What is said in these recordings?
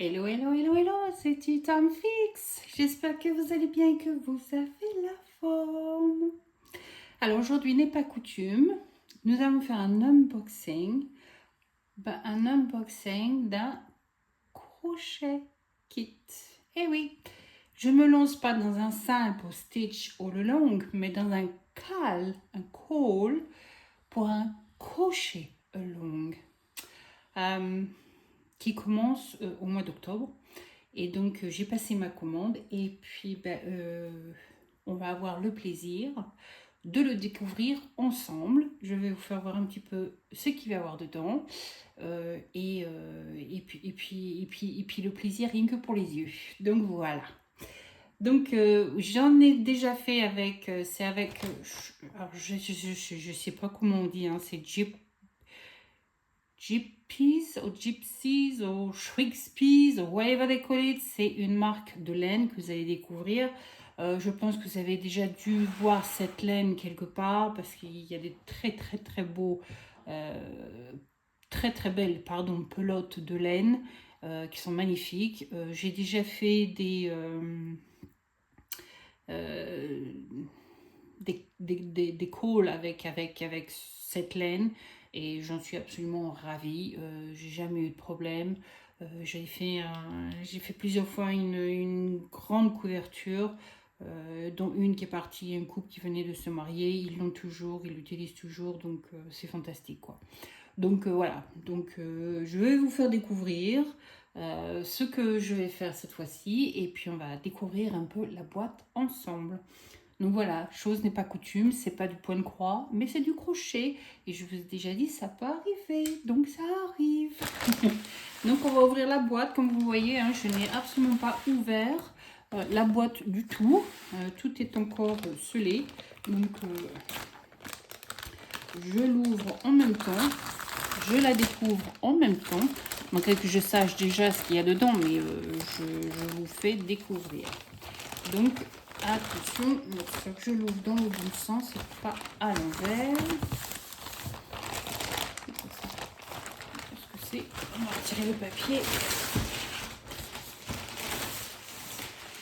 Hello, hello, hello, hello, c'est Titan Fix. J'espère que vous allez bien et que vous avez la forme. Alors aujourd'hui n'est pas coutume, nous allons faire un unboxing. Un unboxing d'un crochet kit. Eh oui, je me lance pas dans un simple stitch all along, mais dans un call pour un crochet along. Qui commence au mois d'octobre. Et donc, j'ai passé ma commande et puis on va avoir le plaisir de le découvrir ensemble. Je vais vous faire voir un petit peu ce qu'il va y avoir dedans et puis le plaisir rien que pour les yeux. Donc voilà. Donc j'en ai déjà fait avec, c'est avec, alors je sais pas comment on dit, hein, c'est Gypsies ou Gypsies ou Shrigspees ou whatever they call it, c'est une marque de laine que vous allez découvrir. Je pense que vous avez déjà dû voir cette laine quelque part parce qu'il y a des très beaux, très belles pelotes de laine qui sont magnifiques. J'ai déjà fait des calls avec cette laine et j'en suis absolument ravie. J'ai jamais eu de problème. J'ai fait plusieurs fois une grande couverture, dont une qui est partie, un couple qui venait de se marier. Ils l'ont toujours, ils l'utilisent toujours, donc c'est fantastique quoi. Donc voilà, donc je vais vous faire découvrir ce que je vais faire cette fois-ci et puis on va découvrir un peu la boîte ensemble. Donc voilà, chose n'est pas coutume, c'est pas du point de croix, mais c'est du crochet. Et je vous ai déjà dit, ça peut arriver, donc ça arrive. Donc on va ouvrir la boîte, comme vous voyez, hein, je n'ai absolument pas ouvert la boîte du tout. Tout est encore scellé, donc je l'ouvre en même temps, je la découvre en même temps. Malgré que je sache déjà ce qu'il y a dedans, mais je vous fais découvrir. Donc attention, il faut que je l'ouvre dans le bon sens et pas à l'envers. Qu'est-ce que c'est? On va retirer le papier.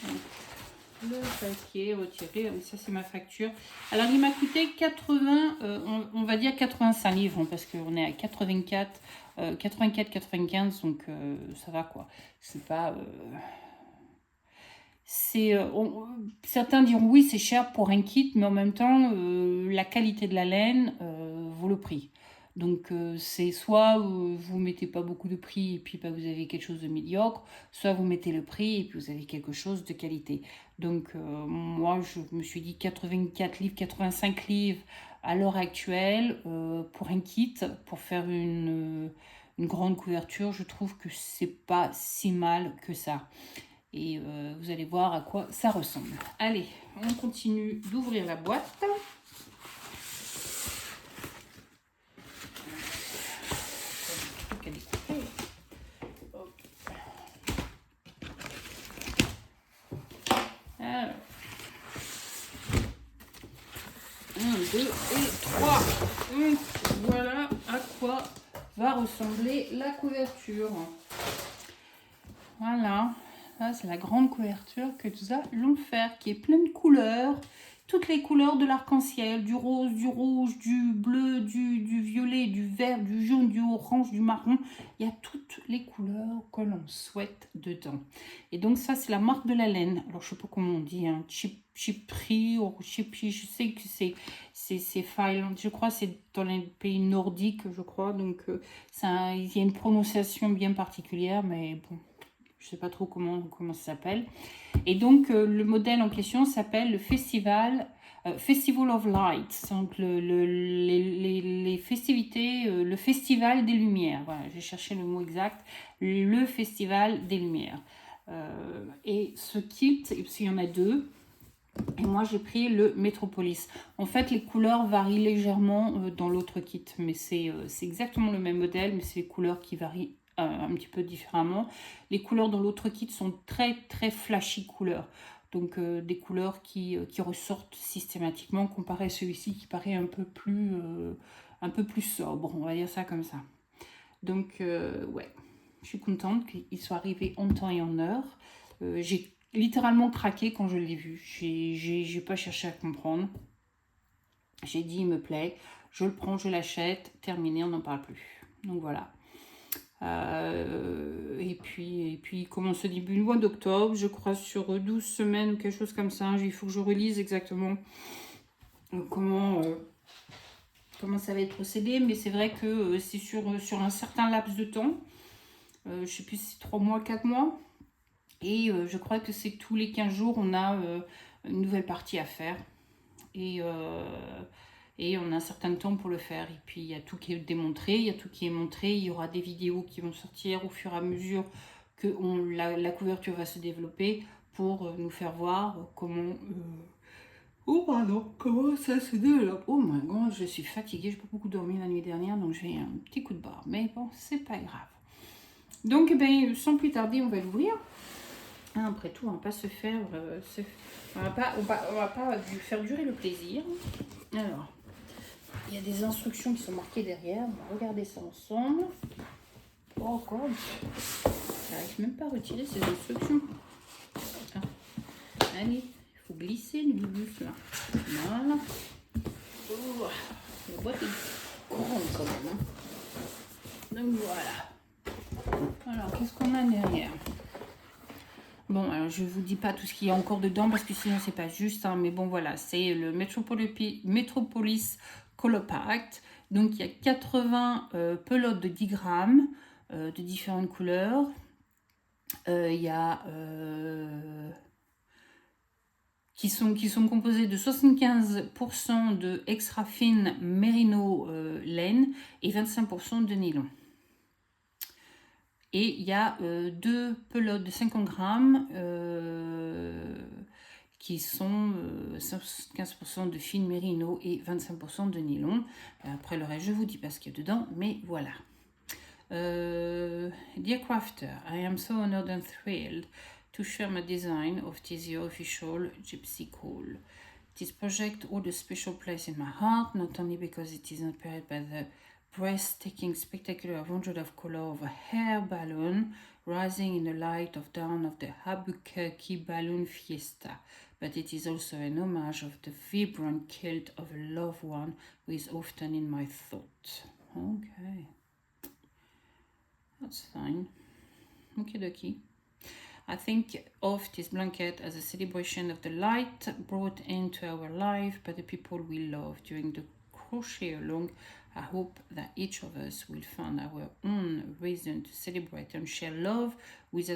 Donc, le papier retiré, ça c'est ma facture. Alors il m'a coûté 80, on va dire 85 livres, parce qu'on est à 84, 95, donc ça va quoi. C'est pas... certains diront oui c'est cher pour un kit, mais en même temps la qualité de la laine vaut le prix. Donc c'est soit vous mettez pas beaucoup de prix et puis vous avez quelque chose de médiocre, soit vous mettez le prix et puis vous avez quelque chose de qualité. Donc moi je me suis dit 84 livres, 85 livres à l'heure actuelle pour un kit, pour faire une grande couverture, je trouve que c'est pas si mal que ça. Et vous allez voir à quoi ça ressemble. Allez, on continue d'ouvrir la boîte. Alors, 1, 2 et 3. Donc, voilà à quoi va ressembler la couverture. Voilà. Ça, c'est la grande couverture que nous allons faire, qui est pleine de couleurs. Toutes les couleurs de l'arc-en-ciel, du rose, du rouge, du bleu, du violet, du vert, du jaune, du orange, du marron. Il y a toutes les couleurs que l'on souhaite dedans. Et donc ça, c'est la marque de la laine. Alors, je ne sais pas comment on dit, hein. Chypre ou Chypre, je sais que c'est Finlande. Je crois que c'est dans les pays nordiques, je crois. Donc, il y a une prononciation bien particulière, mais bon... Je ne sais pas trop comment ça s'appelle. Et donc, le modèle en question s'appelle le Festival of Lights. Donc, les festivités, le Festival des Lumières. Voilà, j'ai cherché le mot exact. Le Festival des Lumières. Et ce kit, il y en a deux. Et moi, j'ai pris le Metropolis. En fait, les couleurs varient légèrement dans l'autre kit. Mais c'est exactement le même modèle, mais c'est les couleurs qui varient un petit peu différemment. Les couleurs dans l'autre kit sont très flashy couleurs. Donc des couleurs qui ressortent systématiquement comparé à celui-ci qui paraît un peu plus sobre. On va dire ça comme ça. Donc ouais. Je suis contente qu'il soit arrivé en temps et en heure. J'ai littéralement craqué quand je l'ai vu. J'ai pas cherché à comprendre. J'ai dit, il me plaît, je le prends, je l'achète, terminé, on n'en parle plus. Donc voilà. Et puis, il commence au début du mois d'octobre, je crois sur 12 semaines ou quelque chose comme ça. Il faut que je relise exactement comment ça va être procédé, mais c'est vrai que c'est sur un certain laps de temps. Je sais plus si c'est 3 mois, 4 mois. Et je crois que c'est tous les 15 jours, on a une nouvelle partie à faire. Et on a un certain temps pour le faire. Et puis il y a tout qui est démontré, il y a tout qui est montré. Il y aura des vidéos qui vont sortir au fur et à mesure que la couverture va se développer pour nous faire voir comment... Oh pardon, comment ça se développe. Oh my god, je suis fatiguée, j'ai pas beaucoup dormi la nuit dernière, donc j'ai un petit coup de barre. Mais bon, c'est pas grave. Donc, ben, sans plus tarder, on va l'ouvrir. Après tout, on va pas se faire... on va pas faire durer le plaisir. Alors, il y a des instructions qui sont marquées derrière. On va regarder ça ensemble. Oh god, j'arrive même pas à retirer ces instructions. Ah. Allez, il faut glisser le bus là. Voilà. Oh, la boîte est grande quand même. Hein. Donc voilà. Alors, qu'est-ce qu'on a derrière? Bon, alors je vous dis pas tout ce qu'il y a encore dedans parce que sinon c'est pas juste, hein, mais bon voilà, c'est le Metropolis Color Pact. Donc il y a 80 pelotes de 10 grammes de différentes couleurs. Il y a qui sont composés de 75% de extra fine merino laine et 25% de nylon. Et il y a 2 pelotes de 50 grammes qui sont 15% de fine mérino et 25% de nylon. Après le reste, je vous dis pas ce qu'il y a dedans, mais voilà. Dear Crafter, I am so honored and thrilled to share my design of this year official Gypsy Call. This project holds a special place in my heart, not only because it is inspired by the breathtaking spectacular wonder of color of a hair balloon rising in the light of dawn of the Albuquerque Balloon Fiesta, but it is also an homage of the vibrant kilt of a loved one who is often in my thoughts. Okay, that's fine. Okie dokie. I think of this blanket as a celebration of the light brought into our life by the people we love during the crochet along. I hope that each of us will find our own reason to celebrate and share love with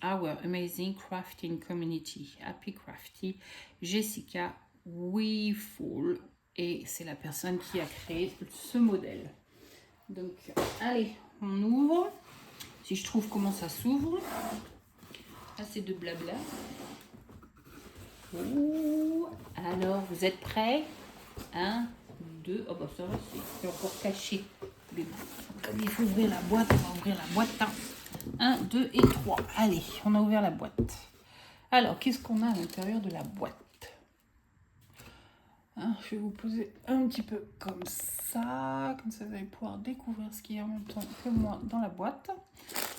our amazing crafting community. Happy Crafty, Jessica Weeful. Et c'est la personne qui a créé ce modèle. Donc, allez, on ouvre. Si je trouve comment ça s'ouvre. Assez de blabla. Oh, alors, vous êtes prêts? 1, 2, oh bah ça va, c'est encore caché. Comme il faut ouvrir la boîte, on va ouvrir la boîte. 1, 2 et 3. Allez, on a ouvert la boîte. Alors, qu'est-ce qu'on a à l'intérieur de la boîte? Je vais vous poser un petit peu comme ça vous allez pouvoir découvrir ce qu'il y a en même temps que moi dans la boîte.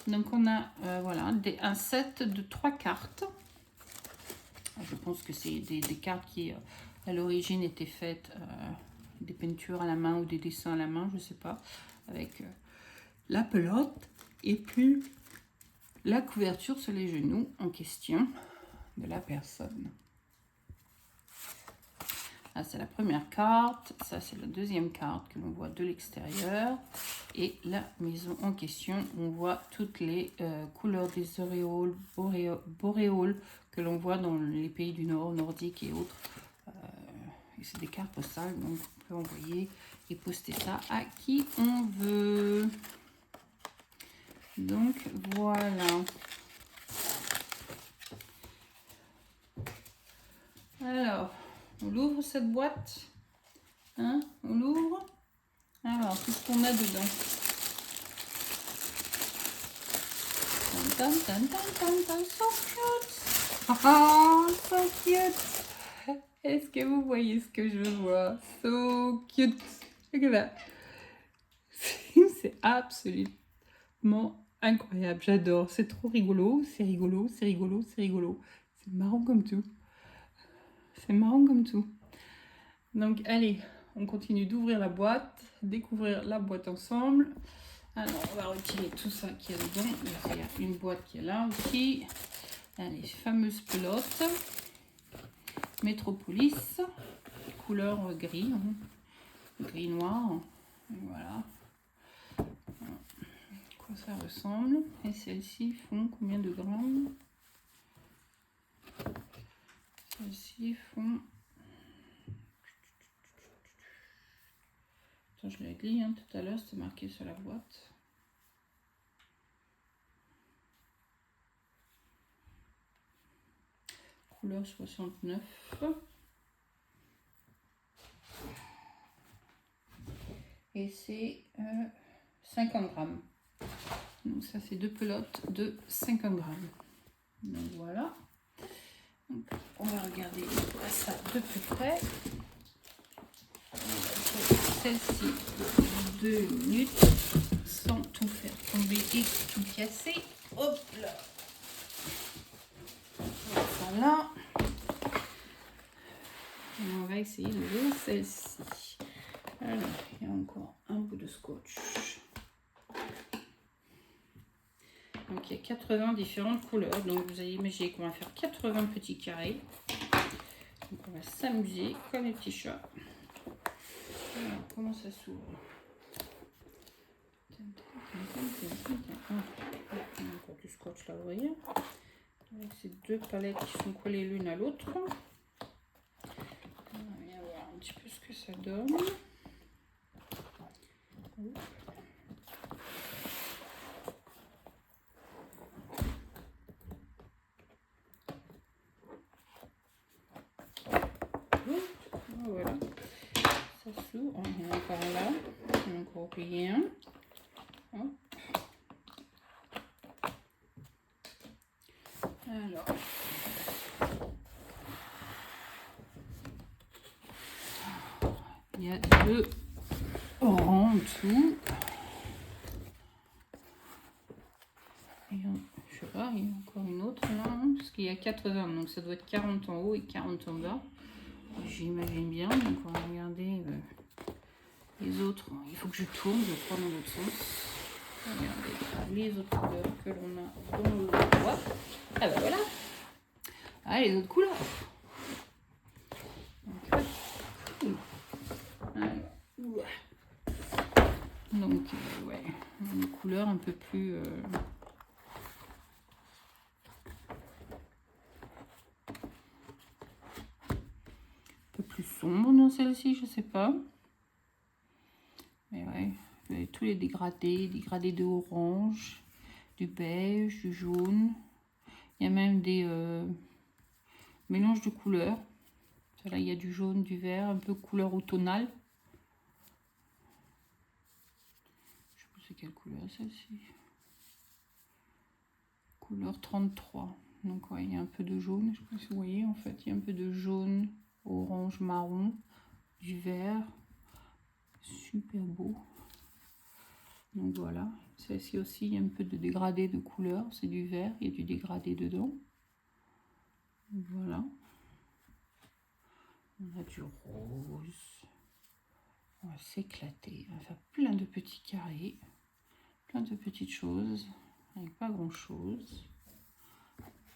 Donc on a voilà, un set de 3 cartes. Je pense que c'est des cartes qui à l'origine étaient faites des peintures à la main ou des dessins à la main, je sais pas, avec la pelote et puis la couverture sur les genoux en question de la personne. Là, c'est la première carte, ça c'est la deuxième carte que l'on voit de l'extérieur. Et la maison en question, on voit toutes les couleurs des auréoles, boréoles que l'on voit dans les pays du Nord, nordiques et autres. Et c'est des cartes postales, donc on peut envoyer et poster ça à qui on veut. Donc voilà. Alors... on ouvre cette boîte, hein, on l'ouvre. Alors, qu'est-ce qu'on a dedans? So cute. Oh, so cute. Est-ce que vous voyez ce que je vois? So cute. Look at that. C'est absolument Incroyable, j'adore. C'est trop rigolo, c'est rigolo, c'est rigolo, c'est rigolo. C'est marrant comme tout. C'est marrant comme tout. Donc, allez, on continue d'ouvrir la boîte, découvrir la boîte ensemble. Alors, on va retirer tout ça qui est dedans. Il y a une boîte qui est là aussi. Allez, fameuse pelote. Métropolis. Couleur gris. Hein. Gris noir. Voilà. Quoi ça ressemble. Et celles-ci font combien de grammes? Celles-ci font... Attends, je l'ai dit hein, tout à l'heure, c'était marqué sur la boîte. Couleur 69. Et c'est 50 grammes. Donc ça c'est 2 pelotes de 50 grammes. Donc voilà. Donc, on va regarder ça de plus près. Celle-ci 2 minutes sans tout faire tomber et tout casser. Hop là. Voilà. Et on va essayer de jouer celle-ci. Alors, il y a encore un bout de scotch. Donc, il y a 80 différentes couleurs. Donc, vous allez imaginer qu'on va faire 80 petits carrés. Donc, on va s'amuser comme les petits chats. Alors, comment ça s'ouvre? Il y a encore du scotch là, vous voyez. Avec ces 2 palettes qui sont collées l'une à l'autre. On va bien voir un petit peu ce que ça donne. Voilà, ça s'ouvre. Il y en a encore là, il y en a encore rien. Hop. Alors, il y a 2 rangs en dessous. Et je sais pas, il y a encore une autre là, hein, parce qu'il y a 80, donc ça doit être 40 en haut et 40 en bas. J'imagine bien, donc on va regarder les autres. Il faut que je tourne, je crois, dans l'autre sens. Regardez les autres couleurs que l'on a dans le boîte. Ah ben voilà. Ah, les autres couleurs. Donc, ouais, une couleur un peu plus... sombre dans celle-ci, je sais pas. Mais ouais, tous les dégradés de orange, du beige, du jaune. Il y a même des mélanges de couleurs. Là, il y a du jaune, du vert, un peu couleur automnale. Je sais pas c'est quelle couleur celle-ci. Couleur 33. Donc ouais, il y a un peu de jaune, je sais pas si vous voyez en fait. Il y a un peu de jaune, orange, marron, du vert. Super beau. Donc voilà, celle-ci aussi, il y a un peu de dégradé de couleur, c'est du vert, il y a du dégradé dedans. Voilà. On a du rose. On va s'éclater, on va faire plein de petits carrés, plein de petites choses, avec pas grand chose.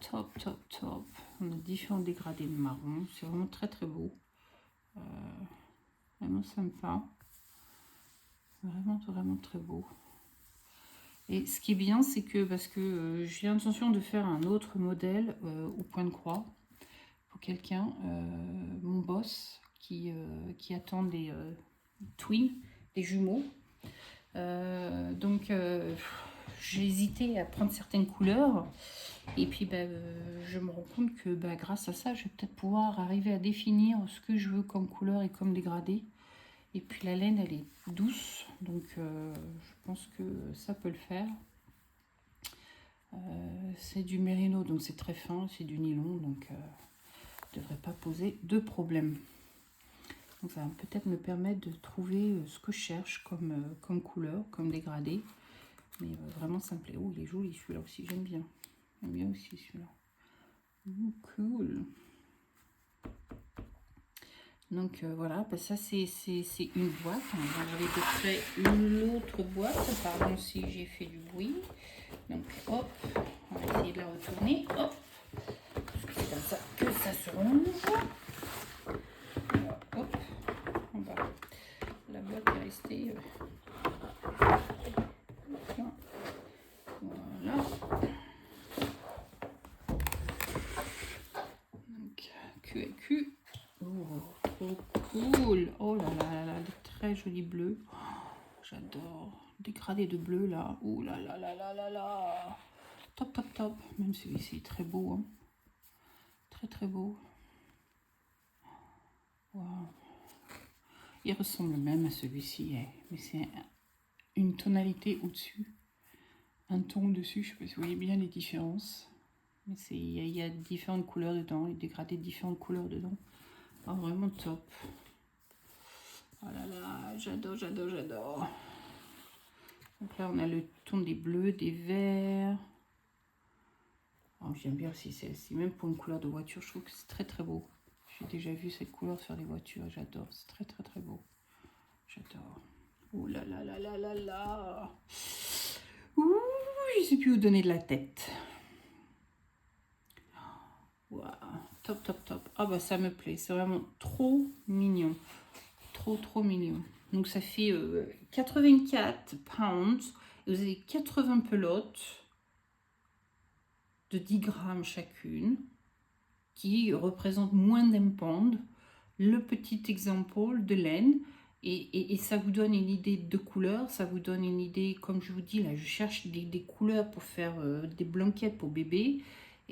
Top, top, top. On a différents dégradés de marron, c'est vraiment très très beau. Vraiment sympa. Vraiment, vraiment très beau. Et ce qui est bien, c'est que, parce que j'ai l'intention de faire un autre modèle au point de croix pour quelqu'un, mon boss, qui attend des twins, des jumeaux. Donc, j'ai hésité à prendre certaines couleurs. Et puis, je me rends compte que grâce à ça, je vais peut-être pouvoir arriver à définir ce que je veux comme couleur et comme dégradé. Et puis la laine, elle est douce, donc je pense que ça peut le faire. C'est du mérino, donc c'est très fin, c'est du nylon, donc ne devrait pas poser de problème. Donc ça va peut-être me permettre de trouver ce que je cherche comme couleur, comme dégradé. Mais vraiment simple. Oh, il est joli celui-là aussi, j'aime bien. J'aime bien aussi celui-là. Cool. Donc voilà, bah, ça c'est une boîte. On va regarder de près l'autre boîte. Pardon si j'ai fait du bruit. Donc hop, on va essayer de la retourner. Hop, c'est comme ça que ça se range. Alors, hop, on va. La boîte est restée. Voilà. Donc QQ. Oh, trop cool. Oh là là là, des très jolis bleus. Oh, j'adore. Dégradé de bleu là. Oh là là là là là là. Top, top, top. Même celui-ci est très beau. Hein. Très, très beau. Wow. Il ressemble même à celui-ci. Hein. Mais c'est une tonalité au-dessus. Un ton dessus. Je ne sais pas si vous voyez bien les différences. Mais il y a différentes couleurs dedans. Les dégradés de différentes couleurs dedans. Oh, vraiment top. Oh là là, j'adore, j'adore, j'adore. Donc là, on a le ton des bleus, des verts. Oh, j'aime bien aussi celle-ci. Même pour une couleur de voiture, je trouve que c'est très, très beau. J'ai déjà vu cette couleur sur les voitures. J'adore. C'est très, très, très beau. J'adore. Oh là là là là là là. Ouh, je ne sais plus où donner de la tête. Wow. Top, top, top. Ah bah ça me plaît. C'est vraiment trop mignon. Trop, trop mignon. Donc ça fait 84 pounds. Et vous avez 80 pelotes de 10 grammes chacune qui représentent moins d'un pound. Le petit exemple de laine. Et ça vous donne une idée de couleur. Ça vous donne une idée, comme je vous dis, là je cherche des couleurs pour faire des blanquettes pour bébé.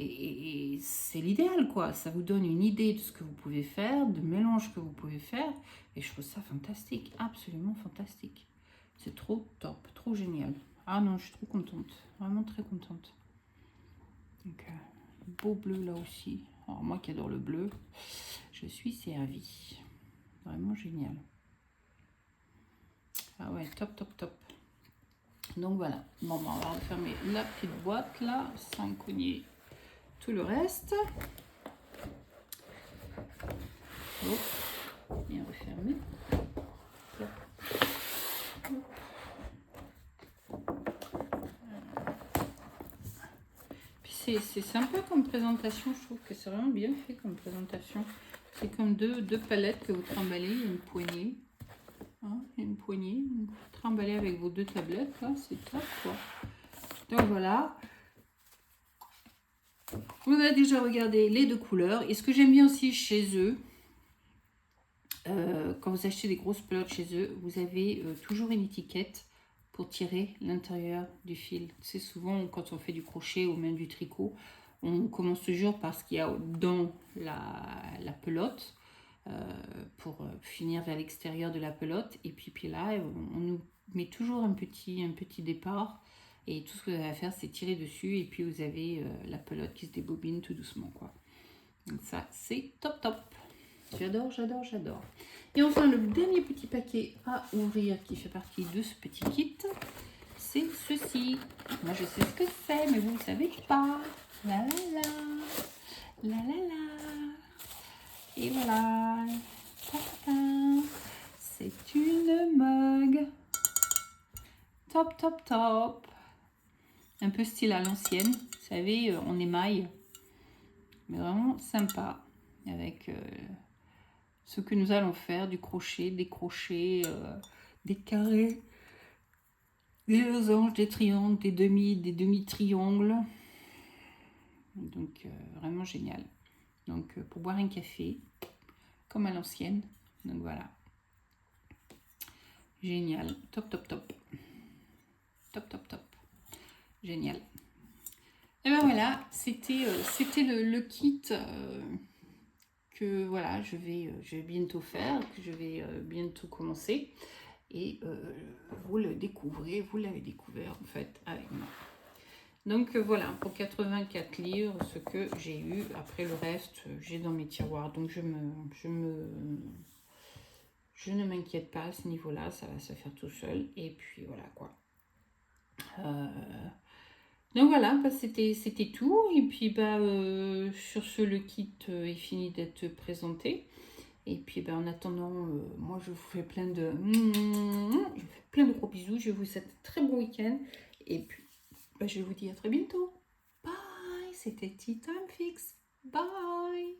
Et c'est l'idéal, quoi. Ça vous donne une idée de ce que vous pouvez faire, de mélange que vous pouvez faire. Et je trouve ça fantastique, absolument fantastique. C'est trop top, trop génial. Ah non, je suis trop contente, vraiment très contente. Donc, beau bleu là aussi. Alors moi qui adore le bleu, je suis servie. Vraiment génial. Ah ouais, top, top, top. Donc voilà. Bon, on va refermer la petite boîte là, sans cogner tout le reste. Hop, bien refermé. Puis c'est sympa comme présentation, je trouve que c'est vraiment bien fait comme présentation. C'est comme deux palettes que vous trimballez, il y a une poignée. Hein, il y a une poignée, vous trimballez avec vos deux tablettes, là, c'est top quoi. Donc voilà. On a déjà regardé les deux couleurs. Et ce que j'aime bien aussi chez eux, quand vous achetez des grosses pelotes chez eux, vous avez toujours une étiquette pour tirer l'intérieur du fil. C'est souvent quand on fait du crochet ou même du tricot, on commence toujours par ce qu'il y a dans la pelote pour finir vers l'extérieur de la pelote. Et puis là, on nous met toujours un petit départ. Et tout ce que vous avez à faire, c'est tirer dessus. Et puis vous avez la pelote qui se débobine tout doucement, quoi. Donc ça, c'est top, top. J'adore, j'adore, j'adore. Et enfin, le dernier petit paquet à ouvrir qui fait partie de ce petit kit, c'est ceci. Moi, je sais ce que c'est, mais vous ne savez pas. La la la. La la la. Et voilà. C'est une mug. Top, top, top. Un peu style à l'ancienne. Vous savez, en émail. Mais vraiment sympa. Avec ce que nous allons faire, du crochet, des crochets, des carrés, des losanges, des triangles, des demi-triangles. Donc vraiment génial. Donc pour boire un café, comme à l'ancienne. Donc voilà. Génial. Top, top, top. Top, top, top. Génial. Et ben voilà, c'était le kit que voilà, je vais bientôt faire, que je vais bientôt commencer. Et vous le découvrez, vous l'avez découvert en fait avec moi. Donc voilà, pour 84 livres, ce que j'ai eu. Après le reste, j'ai dans mes tiroirs. Donc je ne m'inquiète pas à ce niveau-là, ça va se faire tout seul. Et puis voilà quoi. Donc voilà, bah, c'était tout. Et puis bah, sur ce, le kit est fini d'être présenté. Et puis bah, en attendant, moi je vous fais je vous fais plein de gros bisous. Je vous souhaite un très bon week-end. Et puis bah, je vous dis à très bientôt. Bye, c'était Tea Time Fix. Bye.